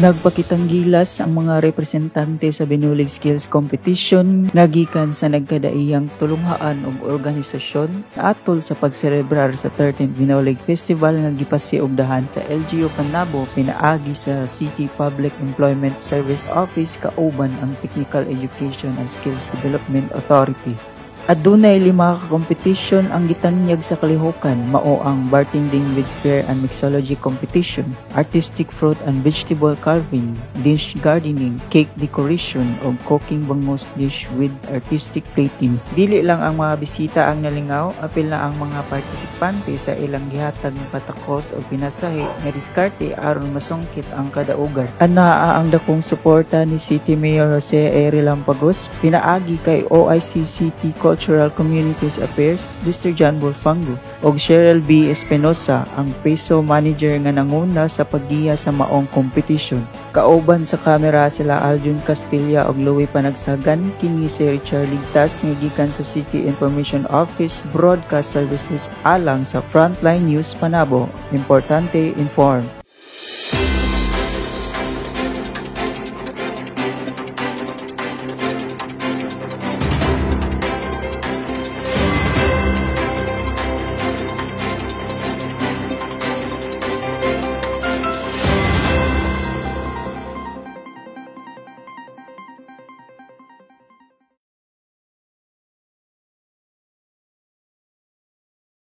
Nagpakitang gilas ang mga representante sa Binulig Skills Competition nga gikan sa nagkadaiyang tulunghaan ug organisasyon atol sa pagselebrar sa 13th Binulig Festival nga gipasiugdahan sa LGU Panabo pinaagi sa City Public Employment Service Office kauban ang Technical Education and Skills Development Authority. Adunay 5 ka competition ang gitanyag sa kalihukan, mao ang bartending with fair and mixology competition, artistic fruit and vegetable carving, dish gardening, cake decoration ug cooking bangus dish with artistic plating. Dili lang ang mga bisita ang nalingaw, apil na ang mga partisipante sa ilang gihatag ng patakos o pinasahi nga diskarte aron masungkit ang kadaugan. Anaa ang dakong suporta ni City Mayor Jose A. Relampagos, pinaagi kay OIC City Cultural Communities Affairs, Mr. John Bulfango, og Cheryl B. Espinosa, ang peso manager nga nanguna sa paggiya sa maong kompetisyon. Kauban sa kamera sila Aljun Castilla og Louie Panagsagan, kini si Richard Ligtas nga gikan sa City Information Office Broadcast Services alang sa Frontline News Panabo. Importante, inform.